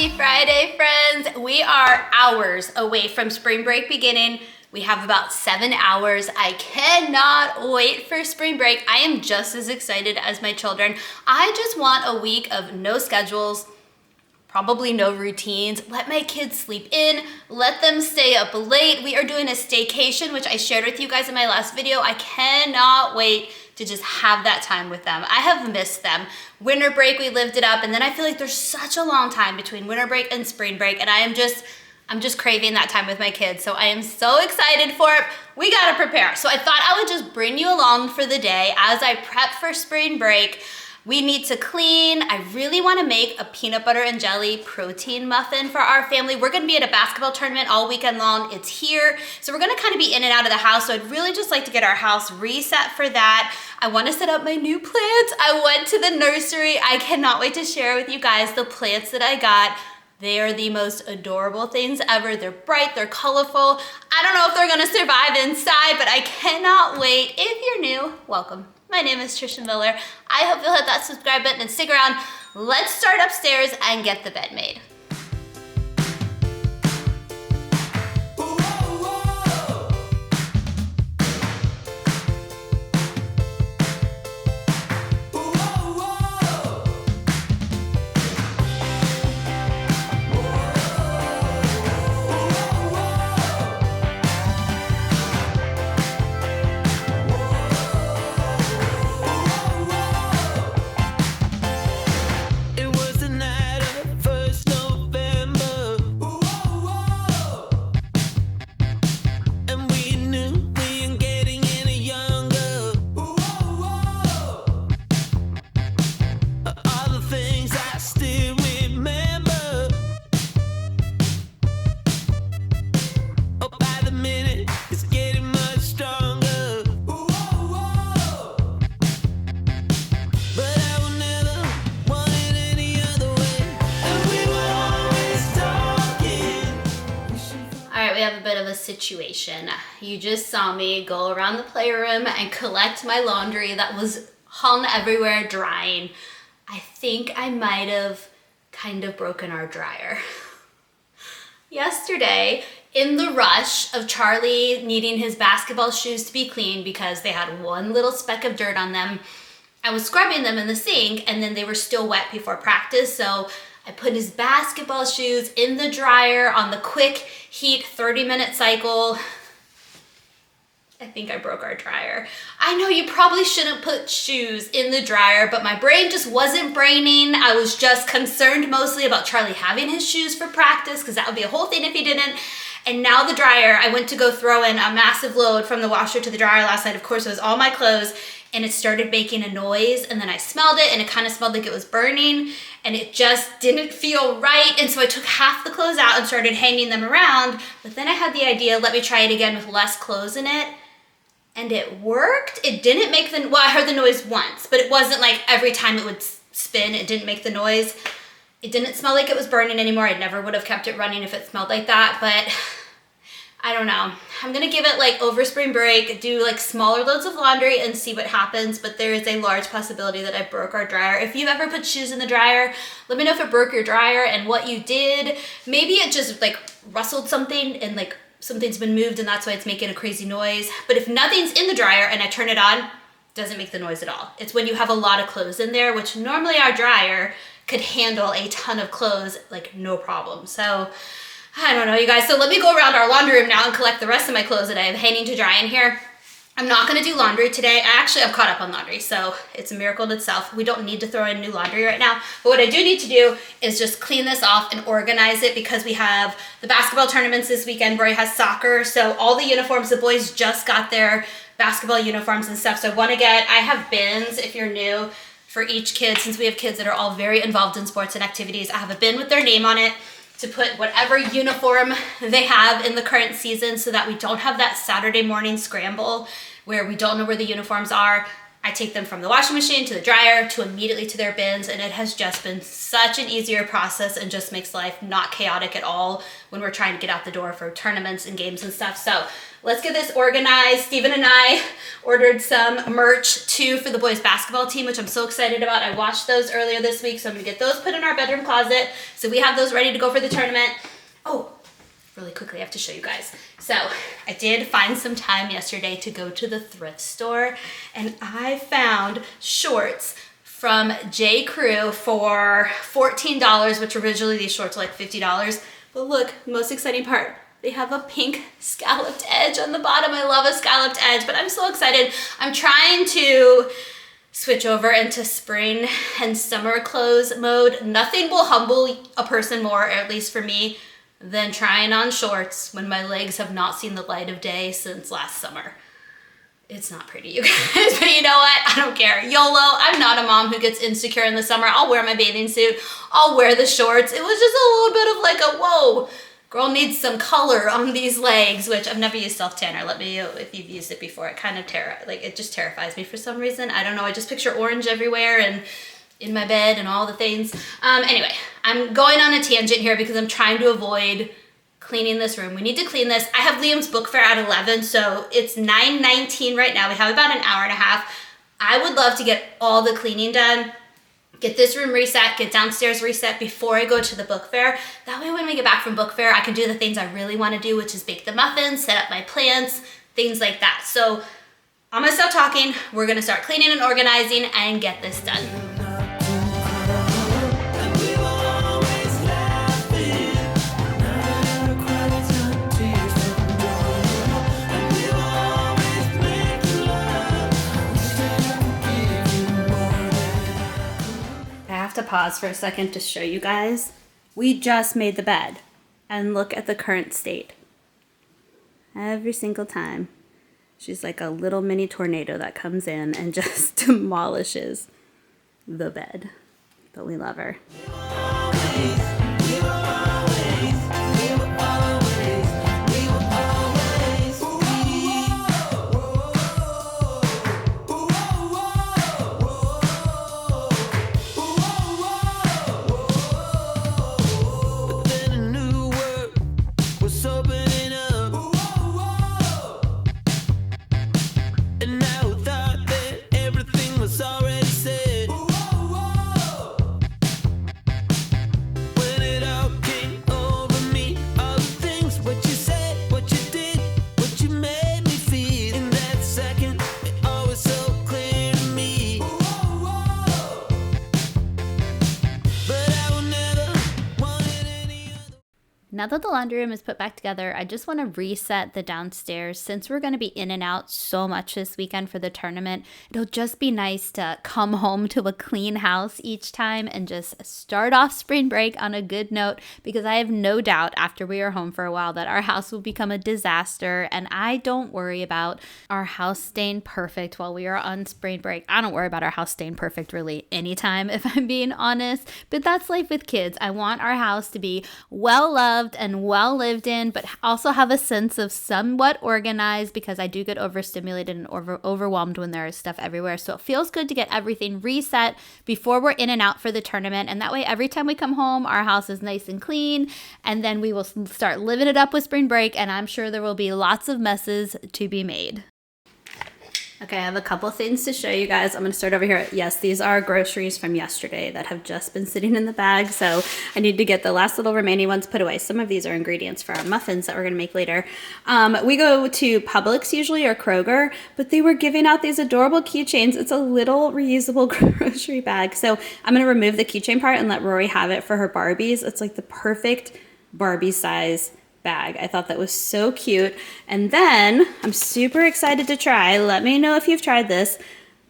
Happy Friday, friends. We are hours away from spring break beginning. We have about 7 hours. I cannot wait for spring break. I am just as excited as my children. I just want a week of no schedules, probably no routines. Let my kids sleep in, let them stay up late. We are doing a staycation, which I shared with you guys in my last video. I cannot wait to just have that time with them. I have missed them. Winter break, we lived it up, and then I feel like there's such a long time between winter break and spring break, and I'm just craving that time with my kids. So I am so excited for it. We gotta prepare. So I thought I would just bring you along for the day as I prep for spring break. We need to clean. I really wanna make a peanut butter and jelly protein muffin for our family. We're gonna be at a basketball tournament all weekend long. It's here. So we're gonna kind of be in and out of the house. So I'd really just like to get our house reset for that. I wanna set up my new plants. I went to the nursery. I cannot wait to share with you guys the plants that I got. They are the most adorable things ever. They're bright, they're colorful. I don't know if they're gonna survive inside, but I cannot wait. If you're new, welcome. My name is Trisha Miller. I hope you'll hit that subscribe button and stick around. Let's start upstairs and get the bed made. Situation. You just saw me go around the playroom and collect my laundry that was hung everywhere drying. I think I might have kind of broken our dryer. Yesterday, in the rush of Charlie needing his basketball shoes to be clean because they had one little speck of dirt on them, I was scrubbing them in the sink and then they were still wet before practice, so I put his basketball shoes in the dryer on the quick heat 30-minute cycle. I think I broke our dryer. I know you probably shouldn't put shoes in the dryer, but my brain just wasn't braining. I was just concerned mostly about Charlie having his shoes for practice because that would be a whole thing if he didn't. And now the dryer, I went to go throw in a massive load from the washer to the dryer last night. Of course, it was all my clothes. And it started making a noise, and then I smelled it and it kind of smelled like it was burning and it just didn't feel right. And so I took half the clothes out and started hanging them around, but then I had the idea, let me try it again with less clothes in it. And it worked. It didn't make well, I heard the noise once, but it wasn't like every time it would spin, it didn't make the noise. It didn't smell like it was burning anymore. I never would have kept it running if it smelled like that, but I don't know. I'm gonna give it like over spring break, do like smaller loads of laundry and see what happens, but there is a large possibility that I broke our dryer. If you've ever put shoes in the dryer, let me know if it broke your dryer and what you did. Maybe it just like rustled something and like something's been moved and that's why it's making a crazy noise. But if nothing's in the dryer and I turn it on, it doesn't make the noise at all. It's when you have a lot of clothes in there, which normally our dryer could handle a ton of clothes, like no problem. So I don't know, you guys. So let me go around our laundry room now and collect the rest of my clothes that I have hanging to dry in here. I'm not gonna do laundry today. I'm caught up on laundry, so it's a miracle in itself. We don't need to throw in new laundry right now. But what I do need to do is just clean this off and organize it because we have the basketball tournaments this weekend. Roy has soccer, so all the uniforms, the boys just got their basketball uniforms and stuff. So I have bins, if you're new, for each kid. Since we have kids that are all very involved in sports and activities, I have a bin with their name on it to put whatever uniform they have in the current season so that we don't have that Saturday morning scramble where we don't know where the uniforms are. I take them from the washing machine to the dryer to immediately to their bins, and it has just been such an easier process and just makes life not chaotic at all when we're trying to get out the door for tournaments and games and stuff. So let's get this organized. Steven and I ordered some merch too for the boys basketball team, which I'm so excited about. I washed those earlier this week, so I'm gonna get those put in our bedroom closet so we have those ready to go for the tournament. Oh, really quickly, I have to show you guys. So I did find some time yesterday to go to the thrift store, and I found shorts from J. Crew for $14, which originally these shorts were like $50. But look, the most exciting part, they have a pink scalloped edge on the bottom. I love a scalloped edge, but I'm so excited. I'm trying to switch over into spring and summer clothes mode. Nothing will humble a person more, or at least for me, than trying on shorts when my legs have not seen the light of day since last summer. It's not pretty, you guys, but you know what? I don't care. YOLO. I'm not a mom who gets insecure in the summer. I'll wear my bathing suit. I'll wear the shorts. It was just a little bit of like a, whoa, girl needs some color on these legs, which I've never used self-tanner. Let me know if you've used it before. It kind of it just terrifies me for some reason. I don't know. I just picture orange everywhere and in my bed and all the things. Anyway, I'm going on a tangent here because I'm trying to avoid cleaning this room. We need to clean this. I have Liam's book fair at 11, so it's 9:19 right now. We have about an hour and a half. I would love to get all the cleaning done, get this room reset, get downstairs reset before I go to the book fair. That way when we get back from book fair, I can do the things I really want to do, which is bake the muffins, set up my plants, things like that. So I'm gonna stop talking. We're gonna start cleaning and organizing and get this done. To pause for a second to show you guys. We just made the bed and look at the current state. Every single time she's like a little mini tornado that comes in and just demolishes the bed, but we love her. Now that the laundry room is put back together, I just want to reset the downstairs. Since we're going to be in and out so much this weekend for the tournament, it'll just be nice to come home to a clean house each time and just start off spring break on a good note, because I have no doubt after we are home for a while that our house will become a disaster, and I don't worry about our house staying perfect while we are on spring break. I don't worry about our house staying perfect really anytime, if I'm being honest, but that's life with kids. I want our house to be well loved and well lived in, but also have a sense of somewhat organized, because I do get overstimulated and overwhelmed when there is stuff everywhere. So it feels good to get everything reset before we're in and out for the tournament, and that way every time we come home our house is nice and clean, and then we will start living it up with spring break, and I'm sure there will be lots of messes to be made. Okay, I have a couple things to show you guys. I'm going to start over here. Yes, these are groceries from yesterday that have just been sitting in the bag, so I need to get the last little remaining ones put away. Some of these are ingredients for our muffins that we're going to make later. We go to Publix usually, or Kroger, but they were giving out these adorable keychains. It's a little reusable grocery bag, so I'm going to remove the keychain part and let Rory have it for her Barbies. It's like the perfect Barbie size bag. I thought that was so cute. And then I'm super excited to try. Let me know if you've tried this.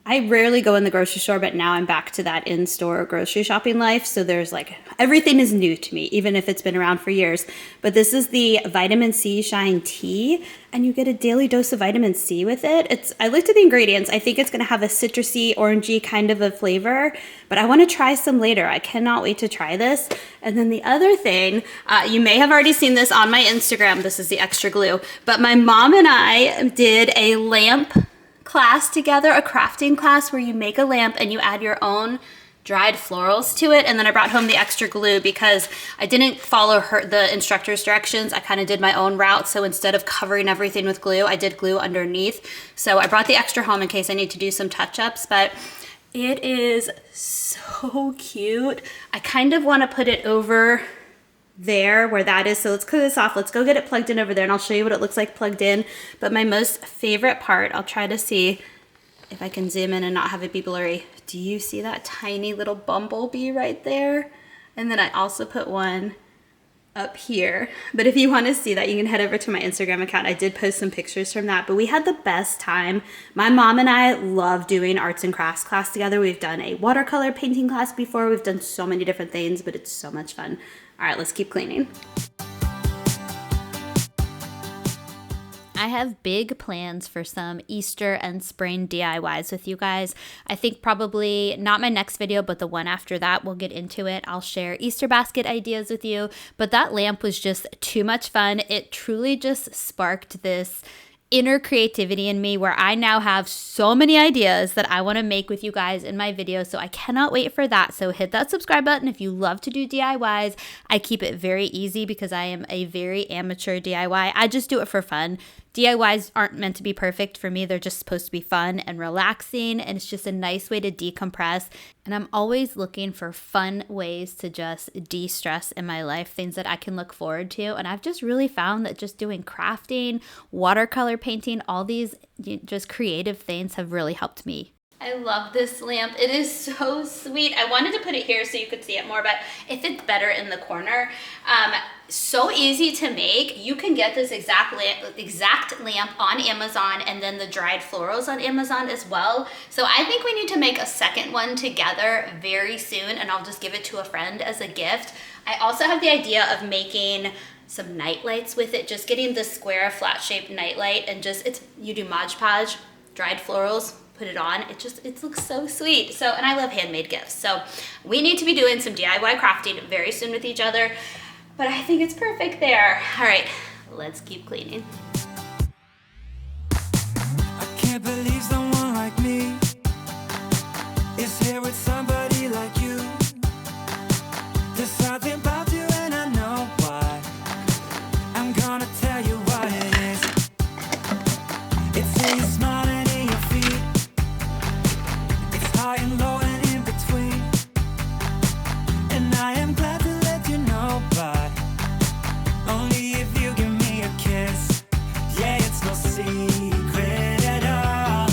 I rarely go in the grocery store, but now I'm back to that in-store grocery shopping life. So there's like, everything is new to me, even if it's been around for years. But this is the Vitamin C Shine Tea, and you get a daily dose of vitamin C with it. I looked at the ingredients. I think it's gonna have a citrusy, orangey kind of a flavor, but I wanna try some later. I cannot wait to try this. And then the other thing, you may have already seen this on my Instagram. This is the extra glue, but my mom and I did a lamp class together, a crafting class where you make a lamp and you add your own dried florals to it. And then I brought home the extra glue because I didn't follow the instructor's directions. I kind of did my own route. So instead of covering everything with glue, I did glue underneath. So I brought the extra home in case I need to do some touch-ups, but it is so cute. I kind of want to put it over there where that is. So let's clear this off. Let's go get it plugged in over there and I'll show you what it looks like plugged in. But my most favorite part, I'll try to see if I can zoom in and not have it be blurry. Do you see that tiny little bumblebee right there? And then I also put one up here. But if you want to see that, you can head over to my Instagram account. I did post some pictures from that, but we had the best time. My mom and I love doing arts and crafts class together. We've done a watercolor painting class before. We've done so many different things, but it's so much fun. All right, let's keep cleaning. I have big plans for some Easter and spring DIYs with you guys. I think probably not my next video, but the one after that, we'll get into it. I'll share Easter basket ideas with you, but that lamp was just too much fun. It truly just sparked this inner creativity in me where I now have so many ideas that I want to make with you guys in my videos. So I cannot wait for that. So hit that subscribe button if you love to do DIYs. I keep it very easy because I am a very amateur DIY. I just do it for fun. DIYs aren't meant to be perfect for me. They're just supposed to be fun and relaxing, and it's just a nice way to decompress. And I'm always looking for fun ways to just de-stress in my life, things that I can look forward to. And I've just really found that just doing crafting, watercolor painting, all these just creative things have really helped me. I love this lamp. It is so sweet. I wanted to put it here so you could see it more, but it fits better in the corner. So easy to make. You can get this exact lamp on Amazon and then the dried florals on Amazon as well. So I think we need to make a second one together very soon, and I'll just give it to a friend as a gift. I also have the idea of making some night lights with it, just getting the square flat shaped night light and you do Mod Podge, dried florals, put it on. It looks so sweet. So, and I love handmade gifts. So we need to be doing some DIY crafting very soon with each other, but I think it's perfect there. All right, let's keep cleaning. I can't believe someone like me is here with somebody like you. There's something about you and I know why. I'm gonna tell you what it is. It's in your smile and in your feet. It's high and low and in between. And I am glad to let you know, but only if you give me a kiss. Yeah, it's no secret at all.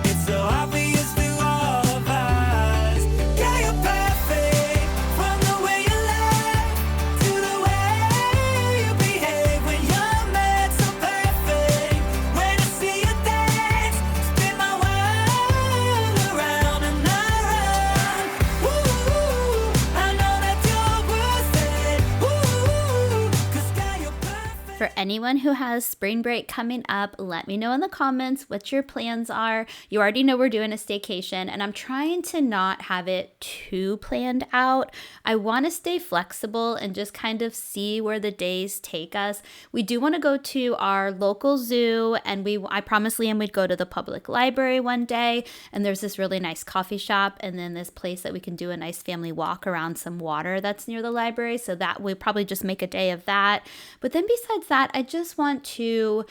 It's so obvious to all of us. Yeah, you're perfect. From the way you laugh to the way you behave when you're mad, so perfect. When I see you dance, spin my world around and around. Ooh, I know that you're worth it. Ooh, 'cause yeah, you're perfect. For anyone who has spring break coming up, let me know in the comments what your plans are. You already know we're doing a staycation, and I'm trying to not have it too planned out. I want to stay flexible and just kind of see where the days take us. We do want to go to our local zoo, and I promised Liam we'd go to the public library one day, and there's this really nice coffee shop, and then this place that we can do a nice family walk around some water that's near the library, so that we'll probably just make a day of that. But then besides that, I just want to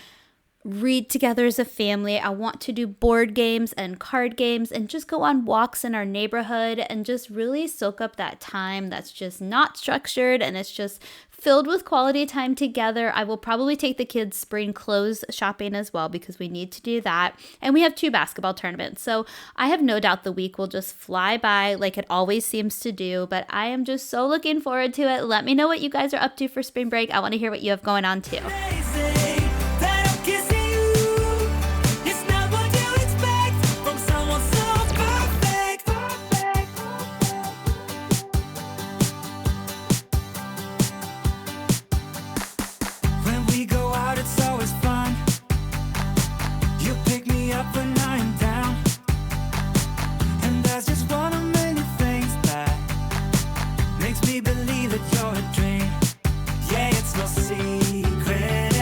read together as a family. I want to do board games and card games and just go on walks in our neighborhood and just really soak up that time that's just not structured and it's just filled with quality time together. I will probably take the kids spring clothes shopping as well because we need to do that. And we have 2 basketball tournaments. So I have no doubt the week will just fly by like it always seems to do, but I am just so looking forward to it. Let me know what you guys are up to for spring break. I want to hear what you have going on too. Makes me believe that you're a dream. Yeah, it's no secret.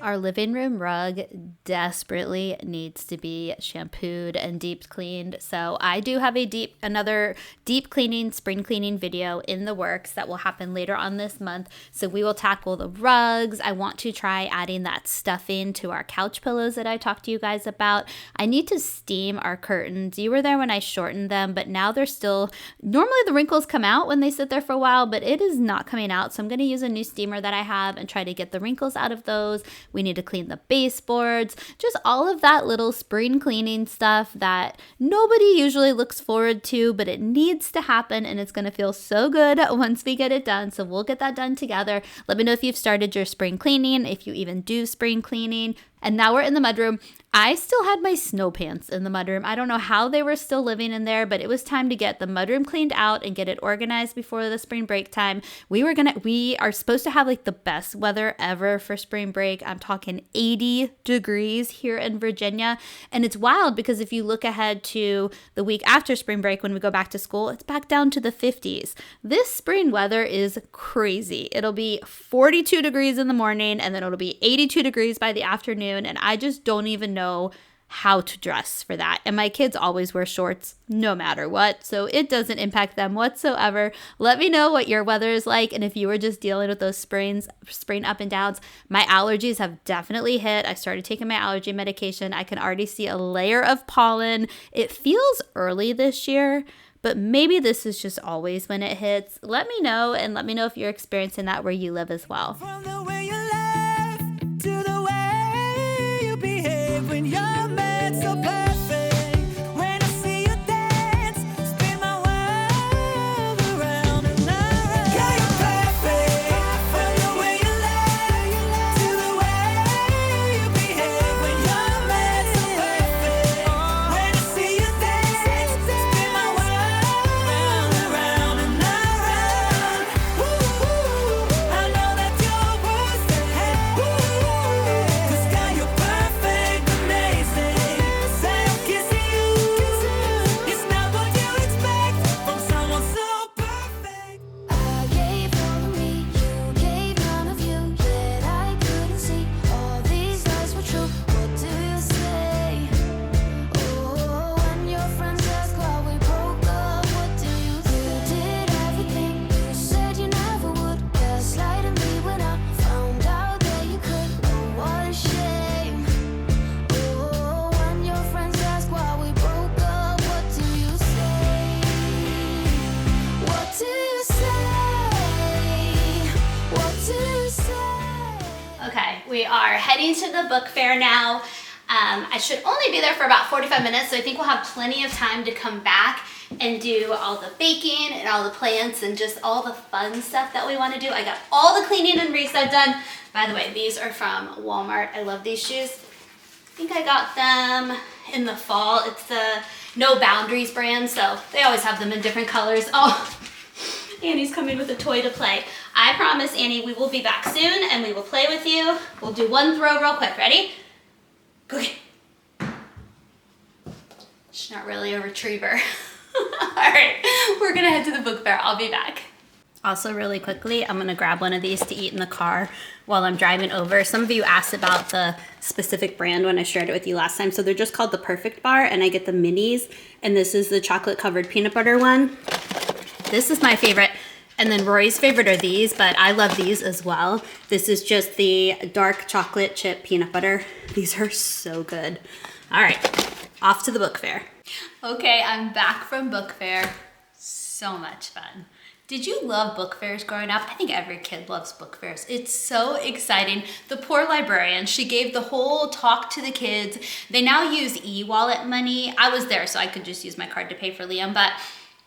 Our living room rug desperately needs to be shampooed and deep cleaned. So I do have another deep cleaning, spring cleaning video in the works that will happen later on this month. So we will tackle the rugs. I want to try adding that stuffing to our couch pillows that I talked to you guys about. I need to steam our curtains. You were there when I shortened them, but now they're still, normally the wrinkles come out when they sit there for a while, but it is not coming out. So I'm going to use a new steamer that I have and try to get the wrinkles out of those. We need to clean the baseboards, just all of that little spring cleaning stuff that nobody usually looks forward to, but it needs to happen and it's going to feel so good once we get it done. So we'll get that done together. Let me know if you've started your spring cleaning, if you even do spring cleaning. And now we're in the mudroom. I still had my snow pants in the mudroom. I don't know how they were still living in there, but it was time to get the mudroom cleaned out and get it organized before the spring break time. We are supposed to have like the best weather ever for spring break. I'm talking 80 degrees here in Virginia. And it's wild because if you look ahead to the week after spring break, when we go back to school, it's back down to the 50s. This spring weather is crazy. It'll be 42 degrees in the morning and then it'll be 82 degrees by the afternoon. And I just don't even know how to dress for that. And my kids always wear shorts no matter what, so it doesn't impact them whatsoever. Let me know what your weather is like and if you were just dealing with those spring up and downs. My allergies have definitely hit. I started taking my allergy medication. I can already see a layer of pollen. It feels early this year, but maybe this is just always when it hits. Let me know, and let me know if you're experiencing that where you live as well. From the way you laugh to the way you behave when you're mad so perfect. When I see you dance, spin my world around and around. Yeah, you're perfect. From the way you laugh to the way you behave when you're mad so perfect. When I see you dance, spin my world around and around. I know that you're worth it. 'Cause God, you're perfect, amazing. Say I'm kissing you. It's not what you expect from someone so perfect. I gave all of me, you gave none of you. Yet I couldn't see all these lies were true. What do you say? Oh, when your friends ask why we broke up, what do you say? You did everything you said you never would. Gaslighting me when I found out that you could. Oh, what a shame. Oh, when your friends ask why we broke up, what do you say? What do you say? What do you say? Okay, we are heading to the book fair now. I should only be there for about 45 minutes, so I think we'll have plenty of time to come back and do all the baking and all the plants and just all the fun stuff that we want to do. I got all the cleaning and resale done. By the way, these are from Walmart. I love these shoes. I think I got them in the fall. It's the No Boundaries brand, so they always have them in different colors. Oh, Annie's coming with a toy to play. I promise, Annie, we will be back soon and we will play with you. We'll do one throw real quick. Ready? Go get it. She's not really a retriever. All right, we're gonna head to the book fair. I'll be back. Also, really quickly, I'm gonna grab one of these to eat in the car while I'm driving over. Some of you asked about the specific brand when I shared it with you last time. So they're just called the Perfect Bar, and I get the minis. And this is the chocolate covered peanut butter one. This is my favorite. And then Rory's favorite are these, but I love these as well. This is just the dark chocolate chip peanut butter. These are so good. All right, off to the book fair. Okay, I'm back from book fair. So much fun. Did you love book fairs growing up? I think every kid loves book fairs. It's so exciting. The poor librarian, she gave the whole talk to the kids. They now use e-wallet money. I was there, so I could just use my card to pay for Liam, but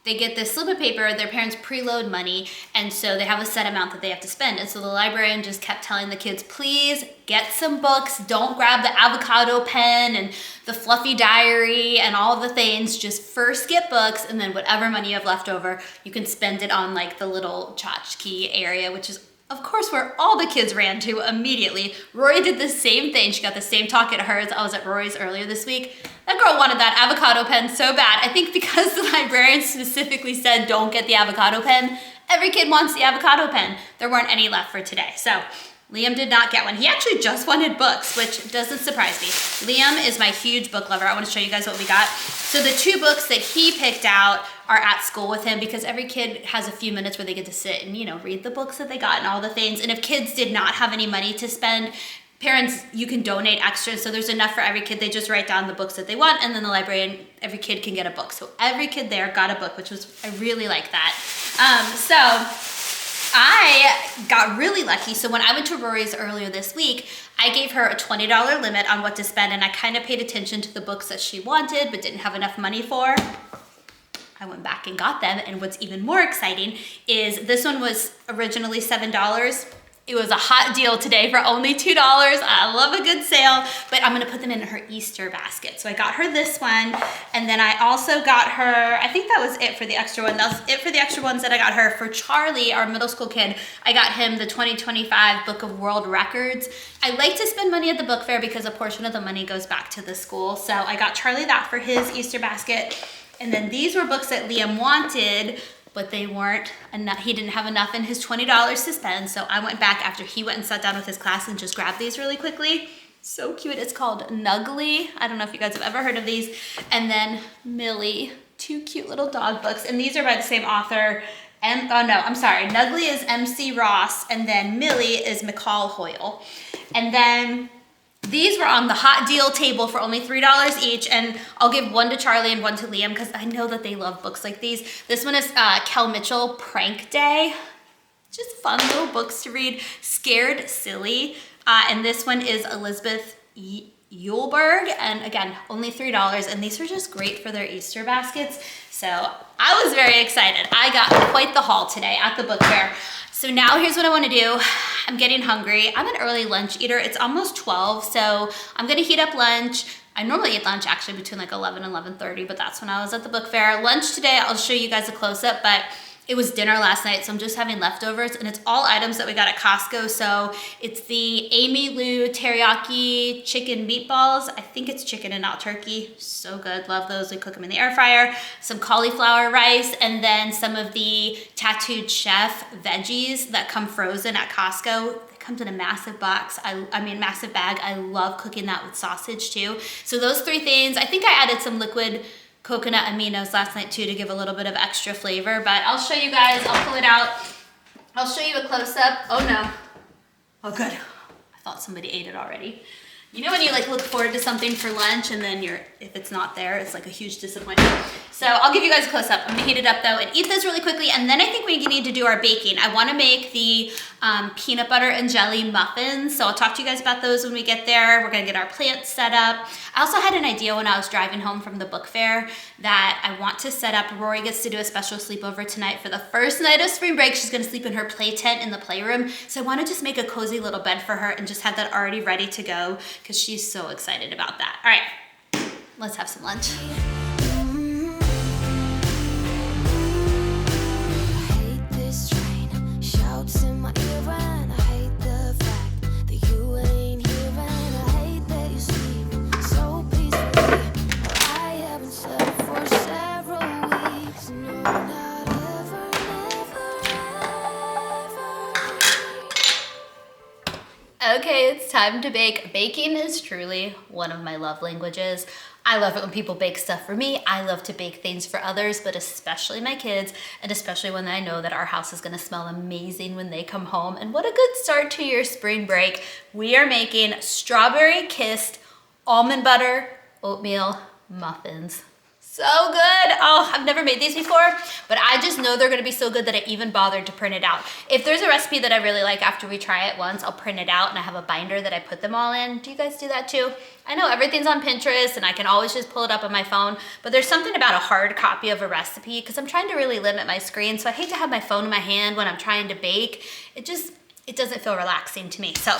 they get this slip of paper, their parents preload money, and so they have a set amount that they have to spend. And so the librarian just kept telling the kids, please get some books, don't grab the avocado pen and the fluffy diary and all the things, just first get books, and then whatever money you have left over, you can spend it on like the little tchotchke area, which is of course where all the kids ran to immediately. Rory did the same thing. She got the same talk at hers. I was at Rory's earlier this week. That girl wanted that avocado pen so bad. I think because the librarian specifically said don't get the avocado pen, every kid wants the avocado pen. There weren't any left for today. So Liam did not get one. He actually just wanted books, which doesn't surprise me. Liam is my huge book lover. I want to show you guys what we got. So the 2 books that he picked out are at school with him because every kid has a few minutes where they get to sit and, you know, read the books that they got and all the things. And if kids did not have any money to spend, parents, you can donate extras. So there's enough for every kid. They just write down the books that they want, and then the librarian, every kid can get a book. So every kid there got a book, which was, I really like that. So I got really lucky. So when I went to Rory's earlier this week, I gave her a $20 limit on what to spend, and I kind of paid attention to the books that she wanted but didn't have enough money for. I went back and got them, and what's even more exciting is this one was originally $7. It was a hot deal today for only $2. I love a good sale, but I'm gonna put them in her Easter basket. So I got her this one, and then I also got her, I think that was it for the extra one. That was it for the extra ones that I got her. For Charlie, our middle school kid, I got him the 2025 Book of World Records. I like to spend money at the book fair because a portion of the money goes back to the school. So I got Charlie that for his Easter basket. And then these were books that Liam wanted, but they weren't enough. He didn't have enough in his $20 to spend. So I went back after he went and sat down with his class and just grabbed these really quickly. So cute. It's called Nuggly. I don't know if you guys have ever heard of these. And then Millie, 2 cute little dog books. And these are by the same author. Nuggly is MC Ross, and then Millie is McCall Hoyle. And then these were on the hot deal table for only $3 each, and I'll give one to Charlie and one to Liam because I know that they love books like these. This one is Kel Mitchell, Prank Day. Just fun little books to read. Scared Silly. And this one is Elizabeth Yulberg, and again, only $3, and these are just great for their Easter baskets. So I was very excited. I got quite the haul today at the book fair. So now here's what I want to do. I'm getting hungry. I'm an early lunch eater. It's almost 12, so I'm gonna heat up lunch. I normally eat lunch actually between like 11 and 11:30, but that's when I was at the book fair. Lunch today, I'll show you guys a close-up, but it was dinner last night, so I'm just having leftovers, and it's all items that we got at Costco. So it's the Amy Lou teriyaki chicken meatballs. I think it's chicken and not turkey. So good, love those. We cook them in the air fryer. Some cauliflower rice, and then some of the Tattooed Chef veggies that come frozen at Costco. It comes in a massive box. Massive bag. I love cooking that with sausage too. So those 3 things. I think I added some liquid coconut aminos last night too to give a little bit of extra flavor, but I'll show you guys. I'll pull it out. I'll show you a close-up. Oh no. Oh good. I thought somebody ate it already. You know when you like look forward to something for lunch and then if it's not there, it's like a huge disappointment. So I'll give you guys a close-up. I'm gonna heat it up though and eat this really quickly, and then I think we need to do our baking. I wanna make the peanut butter and jelly muffins, so I'll talk to you guys about those when we get there. We're gonna get our plants set up. I also had an idea when I was driving home from the book fair that I want to set up. Rory gets to do a special sleepover tonight for the first night of spring break. She's gonna sleep in her play tent in the playroom, so I wanna just make a cozy little bed for her and just have that already ready to go because she's so excited about that. All right, let's have some lunch. Okay, it's time to bake. Baking is truly one of my love languages. I love it when people bake stuff for me. I love to bake things for others, but especially my kids, and especially when I know that our house is gonna smell amazing when they come home. And what a good start to your spring break. We are making strawberry kissed almond butter oatmeal muffins. So good. Oh, I've never made these before, but I just know they're gonna be so good that I even bothered to print it out. If there's a recipe that I really like after we try it once, I'll print it out and I have a binder that I put them all in. Do you guys do that too? I know everything's on Pinterest and I can always just pull it up on my phone, but there's something about a hard copy of a recipe because I'm trying to really limit my screen, so I hate to have my phone in my hand when I'm trying to bake. It doesn't feel relaxing to me. So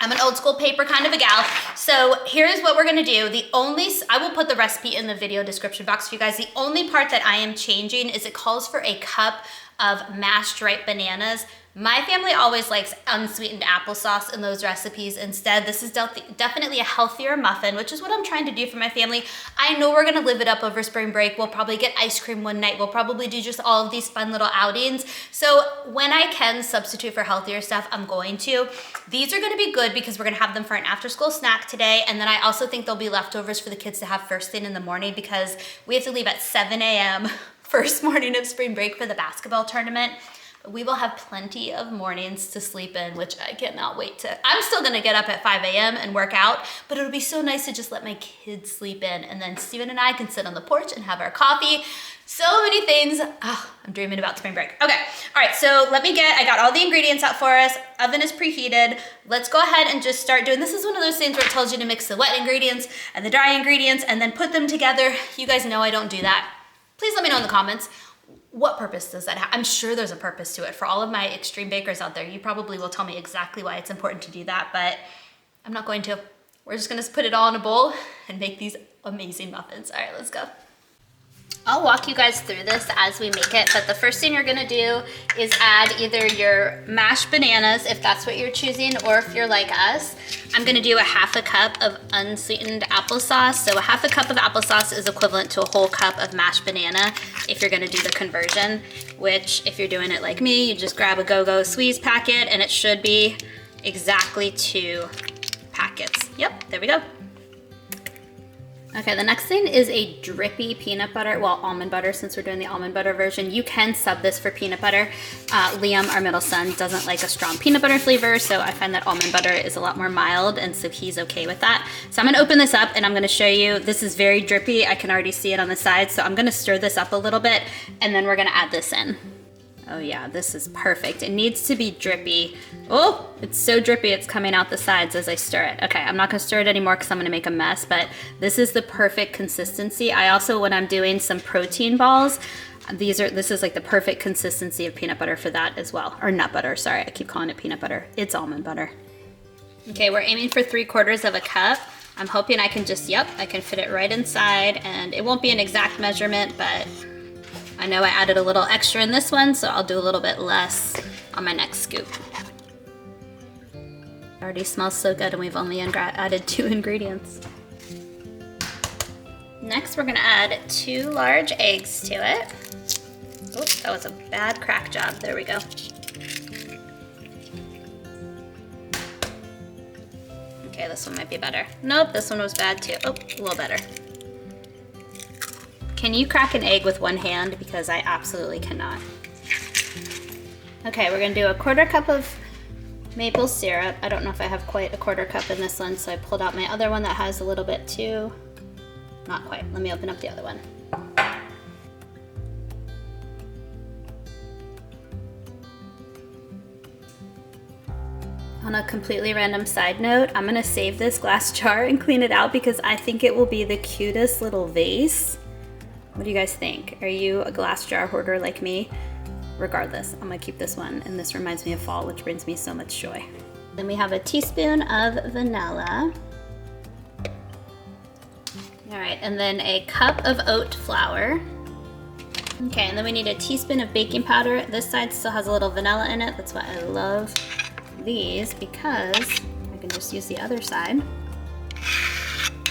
I'm an old school paper kind of a gal. So here's what we're gonna do. I will put the recipe in the video description box for you guys. The only part that I am changing is it calls for a cup of mashed ripe bananas. My family always likes unsweetened applesauce in those recipes instead. This is definitely a healthier muffin, which is what I'm trying to do for my family. I know we're gonna live it up over spring break. We'll probably get ice cream one night. We'll probably do just all of these fun little outings. So when I can substitute for healthier stuff, I'm going to. These are gonna be good because we're gonna have them for an after school snack today. And then I also think there'll be leftovers for the kids to have first thing in the morning because we have to leave at 7 a.m. first morning of spring break for the basketball tournament. We will have plenty of mornings to sleep in, which I cannot wait to. I'm still gonna get up at 5 a.m. and work out, but it'll be so nice to just let my kids sleep in, and then Steven and I can sit on the porch and have our coffee. So many things. Oh, I'm dreaming about spring break. Okay, all right, so I got all the ingredients out for us. Oven is preheated. Let's go ahead and just start doing, this is one of those things where it tells you to mix the wet ingredients and the dry ingredients and then put them together. You guys know I don't do that. Please let me know in the comments. What purpose does that have? I'm sure there's a purpose to it. For all of my extreme bakers out there, you probably will tell me exactly why it's important to do that, but I'm not going to. We're just gonna put it all in a bowl and make these amazing muffins. All right, let's go. I'll walk you guys through this as we make it, but the first thing you're gonna do is add either your mashed bananas, if that's what you're choosing, or if you're like us, I'm gonna do a half a cup of unsweetened applesauce. So a half a cup of applesauce is equivalent to a whole cup of mashed banana if you're gonna do the conversion, which if you're doing it like me, you just grab a Go-Go Squeeze packet and it should be exactly 2 packets. Yep, there we go. Okay, the next thing is a drippy peanut butter, well, almond butter, since we're doing the almond butter version. You can sub this for peanut butter. Liam, our middle son, doesn't like a strong peanut butter flavor, so I find that almond butter is a lot more mild, and so he's okay with that. So I'm gonna open this up and I'm gonna show you, this is very drippy. I can already see it on the side, so I'm gonna stir this up a little bit, and then we're gonna add this in. Oh yeah, this is perfect. It needs to be drippy. Oh, it's so drippy it's coming out the sides as I stir it. Okay, I'm not gonna stir it anymore because I'm gonna make a mess, but this is the perfect consistency. I also, when I'm doing some protein balls, this is like the perfect consistency of peanut butter for that as well. Or nut butter, sorry, I keep calling it peanut butter. It's almond butter. Okay, we're aiming for 3/4 of a cup. I'm hoping I can just, I can fit it right inside, and it won't be an exact measurement, but I know I added a little extra in this one, so I'll do a little bit less on my next scoop. It already smells so good, and we've only added 2 ingredients. Next, we're gonna add 2 large eggs to it. Oops, that was a bad crack job. There we go. Okay, this one might be better. Nope, this one was bad too. Oh, a little better. Can you crack an egg with one hand? Because I absolutely cannot. Okay, we're gonna do a 1/4 cup of maple syrup. I don't know if I have quite a 1/4 cup in this one, so I pulled out my other one that has a little bit too. Not quite. Let me open up the other one. On a completely random side note, I'm gonna save this glass jar and clean it out because I think it will be the cutest little vase. What do you guys think? Are you a glass jar hoarder like me? Regardless, I'm gonna keep this one, and this reminds me of fall, which brings me so much joy. Then we have a teaspoon of vanilla. All right, and then a cup of oat flour. Okay, and then we need a teaspoon of baking powder. This side still has a little vanilla in it. That's why I love these, because I can just use the other side.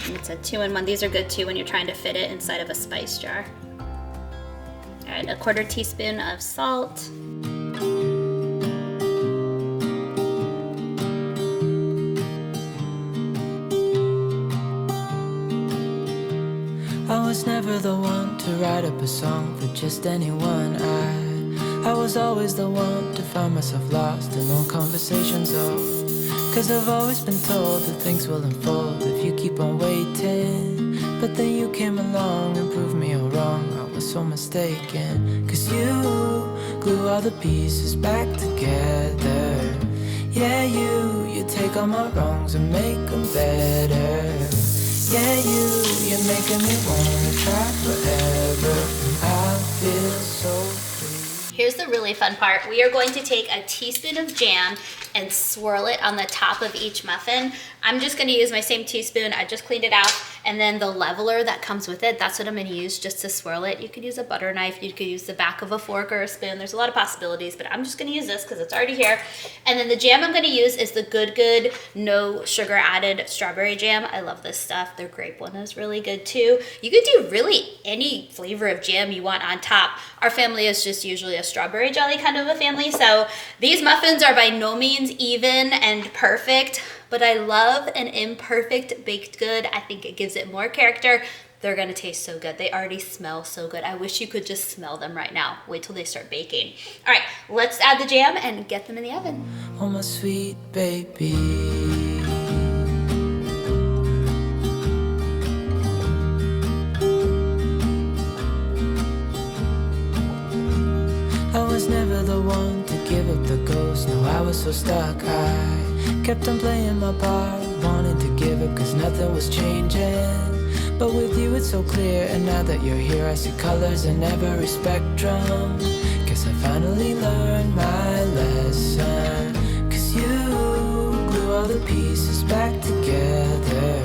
And it's a 2-in-1. These are good too when you're trying to fit it inside of a spice jar. All right, a 1/4 teaspoon of salt. I was never the one to write up a song for just anyone. I was always the one to find myself lost in all conversations. Cause I've always been told that things will unfold if you keep on waiting. But then you came along and proved me all wrong. I was so mistaken. Cause you glue all the pieces back together. Yeah, you take all my wrongs and make them better. Yeah, you're making me wanna try forever. I feel so free. Here's the really fun part. We are going to take a teaspoon of jam and swirl it on the top of each muffin. I'm just gonna use my same teaspoon. I just cleaned it out. And then the leveler that comes with it, that's what I'm gonna use just to swirl it. You could use a butter knife, you could use the back of a fork or a spoon. There's a lot of possibilities, but I'm just gonna use this because it's already here. And then the jam I'm gonna use is the Good, no sugar added strawberry jam. I love this stuff. Their grape one is really good too. You could do really any flavor of jam you want on top. Our family is just usually a strawberry jelly kind of a family, so these muffins are by no means even and perfect, but I love an imperfect baked good. I think it gives it more character. They're gonna taste so good. They already smell so good. I wish you could just smell them right now. Wait till they start baking. All right, let's add the jam and get them in the oven. Oh, my sweet baby. I was never the one to give up the ghost. No, I was so stuck. I kept on playing my part, wanting to give up cause nothing was changing. But with you it's so clear, and now that you're here I see colors in every spectrum. Guess I finally learned my lesson. Cause you glue all the pieces back together.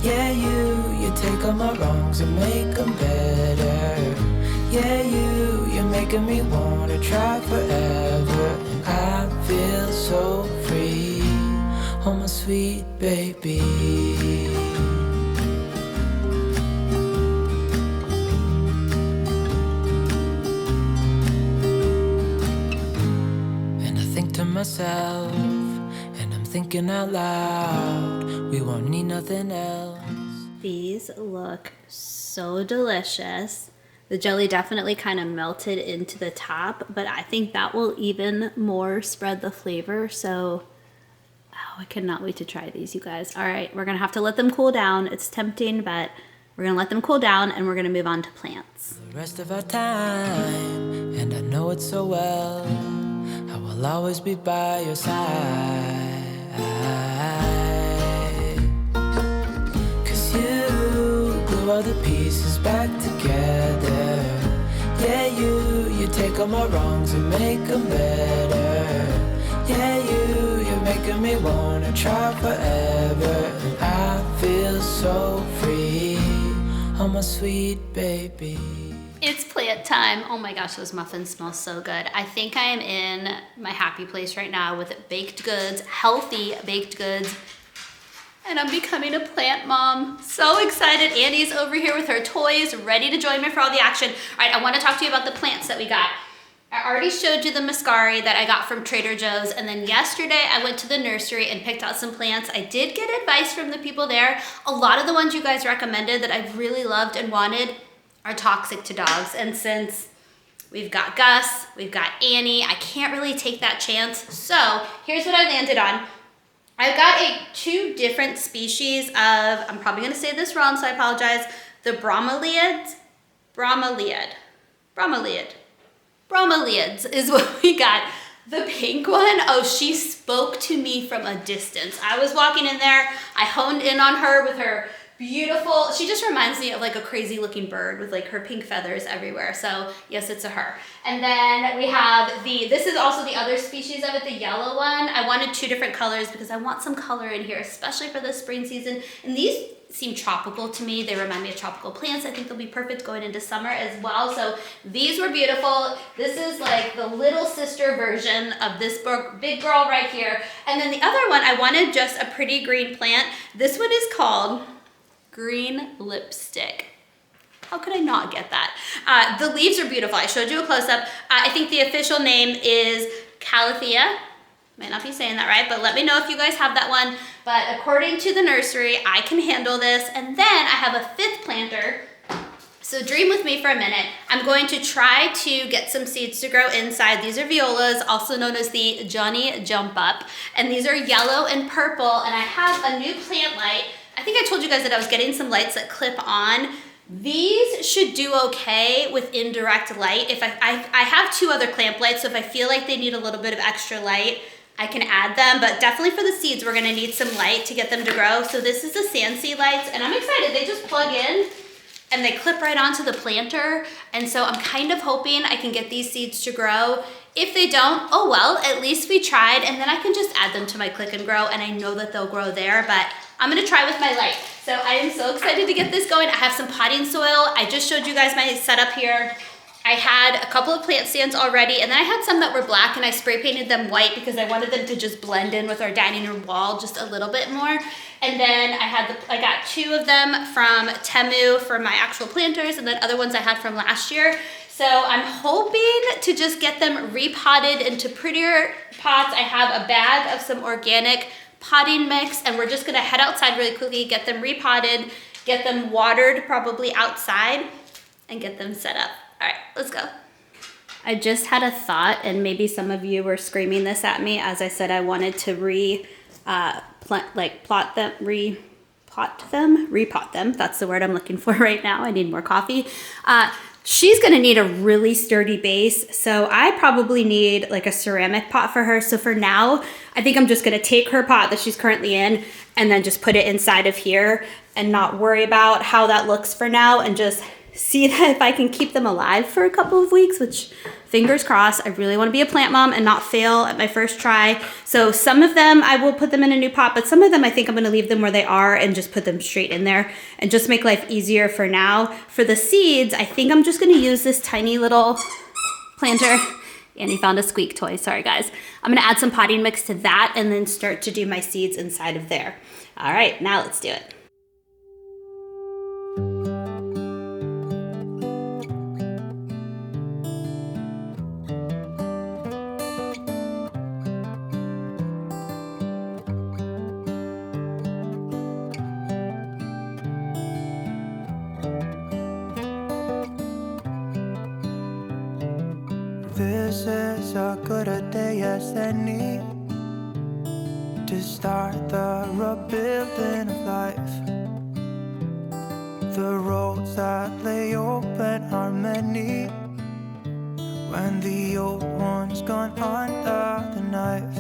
Yeah, you take all my wrongs and make them better. Yeah, you're making me wanna try forever. And I feel so free, oh my sweet baby. And I think to myself, and I'm thinking out loud, we won't need nothing else. These look so delicious. The jelly definitely kind of melted into the top, but I think that will even more spread the flavor. So, oh, I cannot wait to try these, you guys. All right, we're gonna have to let them cool down. It's tempting, but we're gonna let them cool down and we're gonna move on to plants. The rest of our time, and I know it so well, I will always be by your side. Cause you glue all the pieces back together. Yeah, you take all my wrongs and make them better. Yeah, you're making me wanna try forever. And I feel so free, oh my sweet baby. It's plant time. Oh my gosh, those muffins smell so good. I think I am in my happy place right now with baked goods, healthy baked goods. And I'm becoming a plant mom. So excited. Annie's over here with her toys, ready to join me for all the action. All right, I want to talk to you about the plants that we got. I already showed you the muscari that I got from Trader Joe's, and then yesterday I went to the nursery and picked out some plants. I did get advice from the people there. A lot of the ones you guys recommended that I really loved and wanted are toxic to dogs, and since we've got Gus, we've got Annie, I can't really take that chance. So here's what I landed on. I've got two different species of, I'm probably gonna say this wrong, so I apologize, the bromeliads is what we got. The pink one, oh, she spoke to me from a distance. I was walking in there, I honed in on her with her beautiful, she just reminds me of like a crazy looking bird with like her pink feathers everywhere. So yes, it's a her. And then we have this is also the other species of it, the yellow one. I wanted two different colors because I want some color in here, especially for the spring season. And these seem tropical to me. They remind me of tropical plants. I think they'll be perfect going into summer as well. So these were beautiful. This is like the little sister version of this big girl right here. And then the other one, I wanted just a pretty green plant. This one is called green lipstick. How could I not get that? The leaves are beautiful. I showed you a close-up. I think the official name is Calathea. Might not be saying that right, but let me know if you guys have that one. But according to the nursery, I can handle this. And then I have a fifth planter. So dream with me for a minute. I'm going to try to get some seeds to grow inside. These are violas, also known as the Johnny Jump Up. And these are yellow and purple. And I have a new plant light. I think I told you guys that I was getting some lights that clip on. These should do okay with indirect light. If I have two other clamp lights, so if I feel like they need a little bit of extra light, I can add them, but definitely for the seeds, we're gonna need some light to get them to grow. So this is the Sandseed lights, and I'm excited. They just plug in and they clip right onto the planter. And so I'm kind of hoping I can get these seeds to grow If they don't, oh well, at least we tried, and then I can just add them to my Click and Grow, and I know that they'll grow there, but I'm gonna try with my light. So I am so excited to get this going. I have some potting soil. I just showed you guys my setup here. I had a couple of plant stands already, and then I had some that were black, and I spray painted them white because I wanted them to just blend in with our dining room wall just a little bit more. And then I got 2 of them from Temu for my actual planters, and then other ones I had from last year. So I'm hoping to just get them repotted into prettier pots. I have a bag of some organic potting mix, and we're just gonna head outside really quickly, get them repotted, get them watered probably outside, and get them set up. All right, let's go. I just had a thought, and maybe some of you were screaming this at me as I said I wanted to repot them. That's the word I'm looking for right now. I need more coffee. She's gonna need a really sturdy base, so I probably need like a ceramic pot for her. So for now, I think I'm just gonna take her pot that she's currently in and then just put it inside of here and not worry about how that looks for now, and just see that if I can keep them alive for a couple of weeks, which fingers crossed. I really want to be a plant mom and not fail at my first try. So some of them I will put them in a new pot, but some of them I think I'm going to leave them where they are and just put them straight in there and just make life easier for now. For the seeds, I think I'm just going to use this tiny little planter. Annie found a squeak toy. Sorry guys. I'm going to add some potting mix to that and then start to do my seeds inside of there. All right, now let's do it. This is a good a day as any to start the rebuilding of life. The roads that lay open are many when the old one's gone under the knife.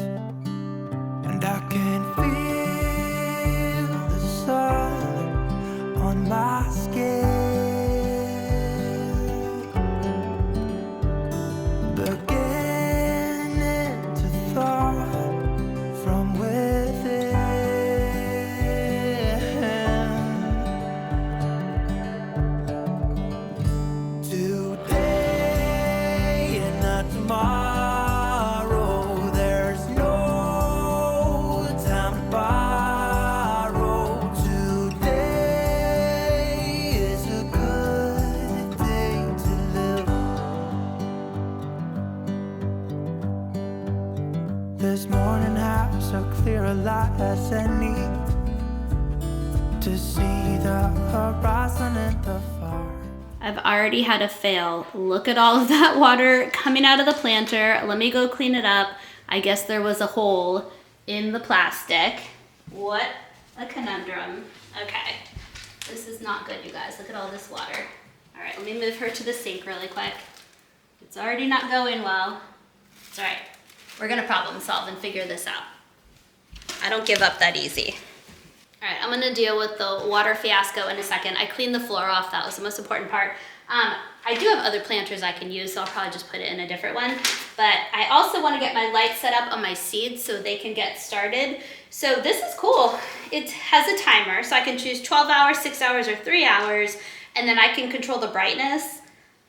And I can feel the sun on my skin, beginning to thaw from within. Today and not tomorrow, there's no time to borrow. Today is a good day to live. This morning has a clearer light as any to see the horizon in the far. I've already had a fail. Look at all of that water coming out of the planter. Let me go clean it up. I guess there was a hole in the plastic. What a conundrum. Okay, this is not good, you guys. Look at all this water. All right, let me move her to the sink really quick. It's already not going well. It's all right. We're gonna problem solve and figure this out. I don't give up that easy. All right, I'm gonna deal with the water fiasco in a second. I cleaned the floor off, that was the most important part. I do have other planters I can use, so I'll probably just put it in a different one. But I also wanna get my light set up on my seeds so they can get started. So this is cool. It has a timer, so I can choose 12 hours, 6 hours, or 3 hours, and then I can control the brightness.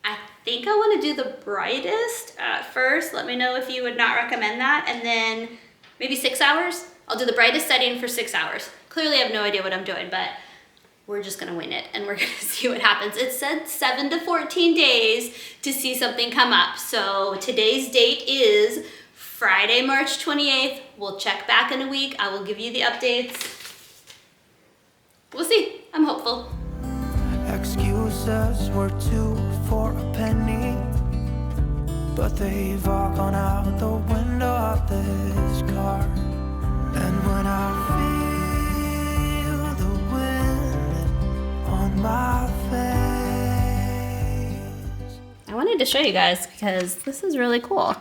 I think I wanna do the brightest first. Let me know if you would not recommend that. And then maybe 6 hours. I'll do the brightest setting for 6 hours. Clearly I have no idea what I'm doing, but we're just gonna wing it and we're gonna see what happens. It said 7 to 14 days to see something come up. So today's date is Friday, March 28th. We'll check back in a week. I will give you the updates. We'll see, I'm hopeful. Excuses were 2 for a penny, but they've all gone out the window of this car. And when I feel the wind on my face. I wanted to show you guys because this is really cool.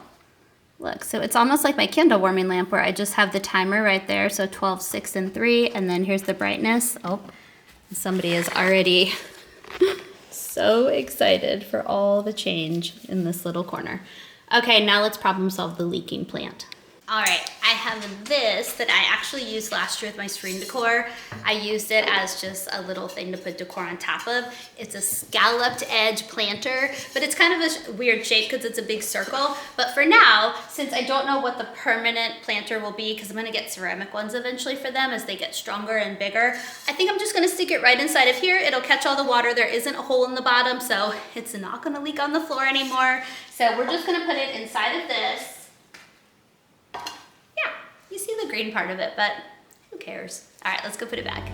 Look, so it's almost like my candle warming lamp where I just have the timer right there. So 12, 6, and 3, and then here's the brightness. Oh, somebody is already so excited for all the change in this little corner. Okay, now let's problem solve the leaking plant. All right, I have this that I actually used last year with my screen decor. I used it as just a little thing to put decor on top of. It's a scalloped edge planter, but it's kind of a weird shape because it's a big circle. But for now, since I don't know what the permanent planter will be, because I'm gonna get ceramic ones eventually for them as they get stronger and bigger, I think I'm just gonna stick it right inside of here. It'll catch all the water. There isn't a hole in the bottom, so it's not gonna leak on the floor anymore. So we're just gonna put it inside of this. You see the green part of it, but who cares? All right, let's go put it back.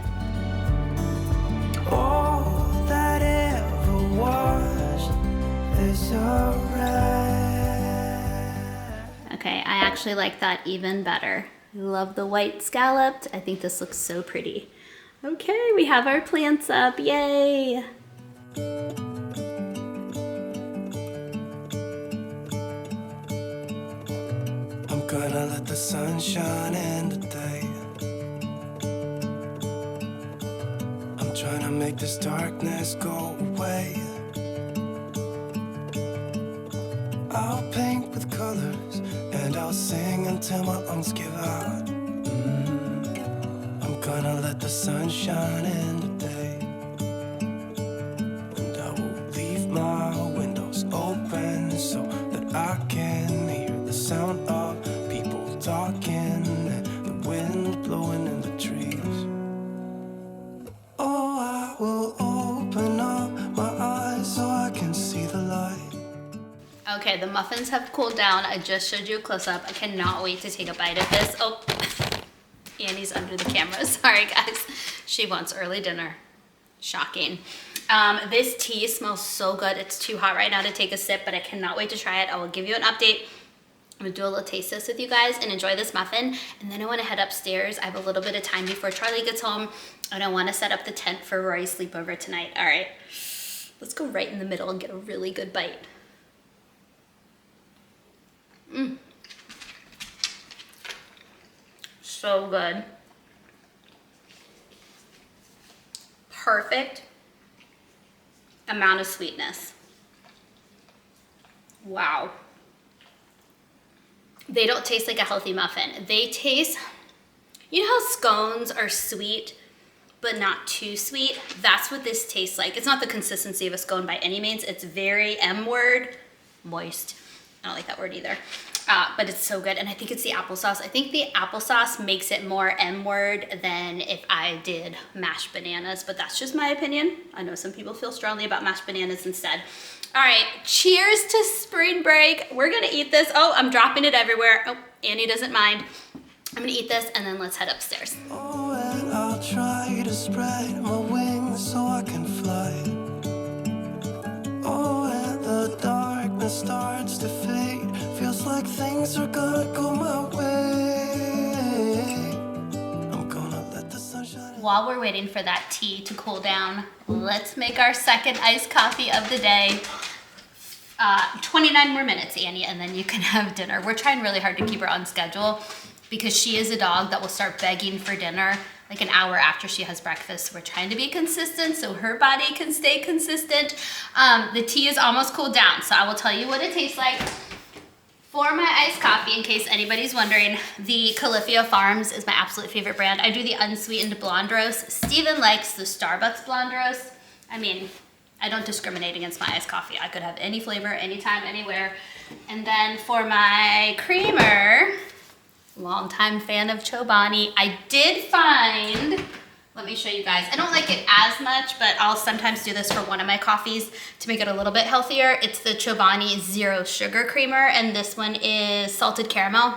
All that ever was is a wreck. Okay, I actually like that even better. I love the white scalloped. I think this looks so pretty. Okay, we have our plants up, yay. Gonna let the sun shine in today. I'm trying to make this darkness go away. I'll paint with colors and I'll sing until my lungs give out. I'm gonna let the sun shine in today. And I will leave my windows open so that I can hear the sound of talking and the wind blowing in the trees. Oh, I will open up my eyes so I can see the light. Okay, the muffins have cooled down. I just showed you a close-up. I cannot wait to take a bite of this. Oh, Annie's under the camera. Sorry, guys. She wants early dinner. Shocking. This tea smells so good. It's too hot right now to take a sip, but I cannot wait to try it. I will give you an update. I'm gonna do a little taste test with you guys and enjoy this muffin. And then I wanna head upstairs. I have a little bit of time before Charlie gets home. And I wanna set up the tent for Rory's sleepover tonight. All right, let's go right in the middle and get a really good bite. So good. Perfect amount of sweetness. Wow. They don't taste like a healthy muffin. They taste, you know how scones are sweet, but not too sweet? That's what this tastes like. It's not the consistency of a scone by any means. It's very M word, moist. I don't like that word either. But it's so good. And I think it's the applesauce. I think the applesauce makes it more M word than if I did mashed bananas, but that's just my opinion. I know some people feel strongly about mashed bananas instead. All right, cheers to spring break. We're gonna eat this. Oh, I'm dropping it everywhere. Oh, Annie doesn't mind. I'm gonna eat this and then let's head upstairs. Oh, and I'll try to spread my wings so I can fly. Oh, and the darkness starts to fade. Feels like things are gonna go my way. I'm gonna let the sun shine. While we're waiting for that tea to cool down, let's make our second iced coffee of the day. 29 more minutes, Annie, and then you can have dinner. We're trying really hard to keep her on schedule because she is a dog that will start begging for dinner like an hour after she has breakfast. We're trying to be consistent so her body can stay consistent. The tea is almost cooled down, so I will tell you what it tastes like. For my iced coffee, in case anybody's wondering, the Califia Farms is my absolute favorite brand. I do the unsweetened blonde roast. Steven likes the Starbucks blonde roast. I mean, I don't discriminate against my iced coffee. I could have any flavor, anytime, anywhere. And then for my creamer, longtime fan of Chobani, I did find, let me show you guys. I don't like it as much, but I'll sometimes do this for one of my coffees to make it a little bit healthier. It's the Chobani Zero Sugar Creamer, and this one is salted caramel.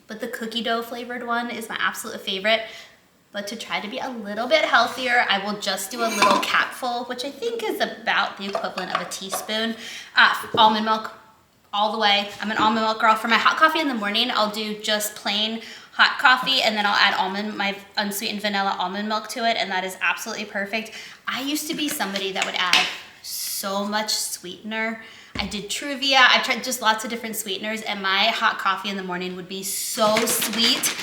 But the cookie dough flavored one is my absolute favorite. But to try to be a little bit healthier, I will just do a little capful, which I think is about the equivalent of a teaspoon. Almond milk all the way. I'm an almond milk girl. For my hot coffee in the morning, I'll do just plain hot coffee, and then I'll add my unsweetened vanilla almond milk to it, and that is absolutely perfect. I used to be somebody that would add so much sweetener. I did Truvia. I tried just lots of different sweeteners, and my hot coffee in the morning would be so sweet.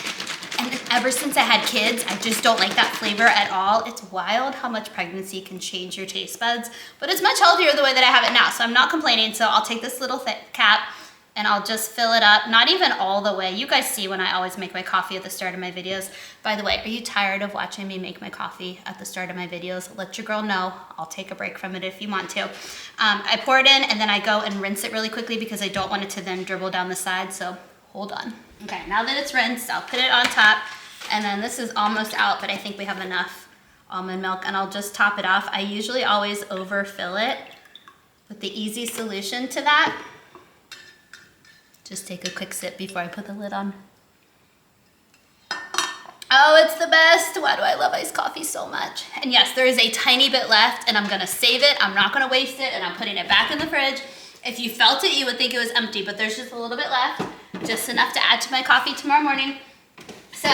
And ever since I had kids, I just don't like that flavor at all. It's wild how much pregnancy can change your taste buds, but it's much healthier the way that I have it now, so I'm not complaining. So I'll take this little cap, and I'll just fill it up, not even all the way. You guys see when I always make my coffee at the start of my videos. By the way, are you tired of watching me make my coffee at the start of my videos? Let your girl know. I'll take a break from it if you want to. I pour it in and then I go and rinse it really quickly because I don't want it to then dribble down the side, so hold on. Okay, now that it's rinsed, I'll put it on top, and then this is almost out, but I think we have enough almond milk, and I'll just top it off. I usually always overfill it, but the easy solution to that, just take a quick sip before I put the lid on. Oh, it's the best. Why do I love iced coffee so much? And yes, there is a tiny bit left, and I'm gonna save it. I'm not gonna waste it, and I'm putting it back in the fridge. If you felt it, you would think it was empty, but there's just a little bit left, just enough to add to my coffee tomorrow morning. So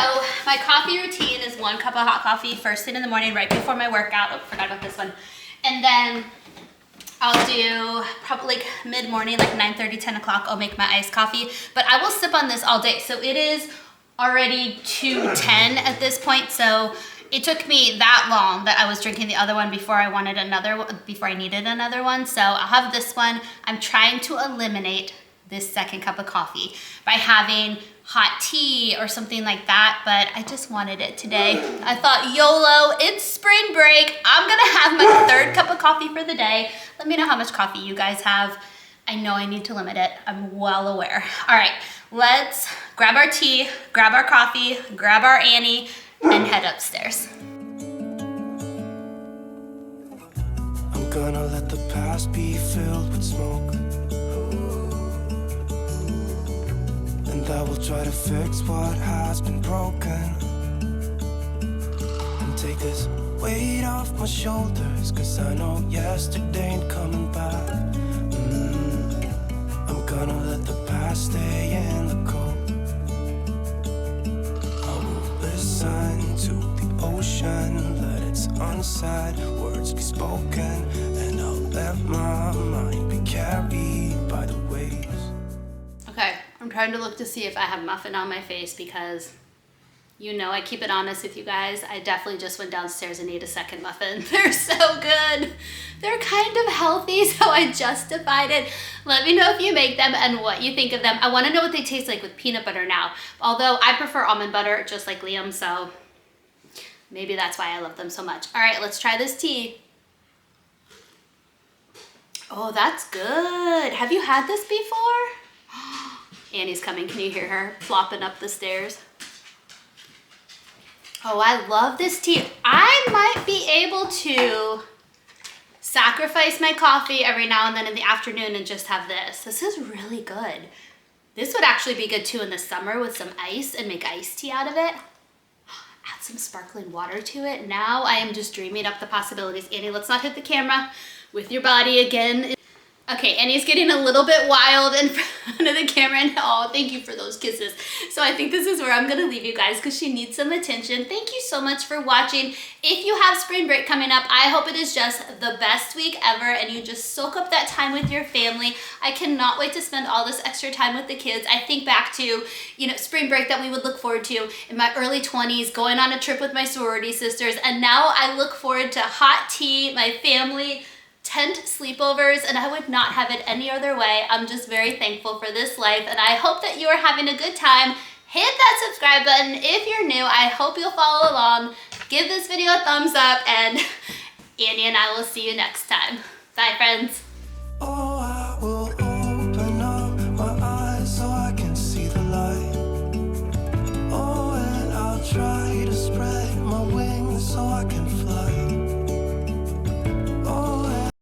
my coffee routine is 1 cup of hot coffee first thing in the morning, right before my workout. Oh, forgot about this one. And then I'll do probably like mid-morning, like 9:30, 10 o'clock, I'll make my iced coffee. But I will sip on this all day. So it is already 2:10 at this point. So it took me that long that I was drinking the other one before I wanted another one, before I needed another one. So I'll have this one. I'm trying to eliminate this second cup of coffee by having hot tea or something like that, but I just wanted it today. I thought, YOLO, it's spring break. I'm gonna have my 3rd cup of coffee for the day. Let me know how much coffee you guys have. I know I need to limit it. I'm well aware. All right, let's grab our tea, grab our coffee, grab our Annie, and head upstairs. I'm gonna let the past be filled with smoke, and I will try to fix what has been broken, and take this weight off my shoulders, cause I know yesterday ain't coming back. I'm gonna let the past stay in the cold. I will listen to the ocean, let its unsaid words be spoken, and I'll let my mind be carried by the waves. Okay, I'm trying to look to see if I have muffin on my face because you know I keep it honest with you guys. I definitely just went downstairs and ate a second muffin. They're so good. They're kind of healthy, so I justified it. Let me know if you make them and what you think of them. I want to know what they taste like with peanut butter now. Although I prefer almond butter, just like Liam, so maybe that's why I love them so much. All right, let's try this tea. Oh, that's good. Have you had this before? Annie's coming. Can you hear her flopping up the stairs? Oh, I love this tea. I might be able to sacrifice my coffee every now and then in the afternoon and just have this. This is really good. This would actually be good too in the summer with some ice and make iced tea out of it. Add some sparkling water to it. Now I am just dreaming up the possibilities. Annie, let's not hit the camera with your body again. Okay, Annie's getting a little bit wild in front of the camera, and oh, thank you for those kisses. So I think this is where I'm gonna leave you guys because she needs some attention. Thank you so much for watching. If you have spring break coming up, I hope it is just the best week ever and you just soak up that time with your family. I cannot wait to spend all this extra time with the kids. I think back to, you know, spring break that we would look forward to in my early 20s, going on a trip with my sorority sisters, and now I look forward to hot tea, my family, tent sleepovers, and I would not have it any other way. I'm just very thankful for this life, and I hope that you are having a good time. Hit that subscribe button if you're new. I hope you'll follow along. Give this video a thumbs up, and Annie and I will see you next time. Bye, friends.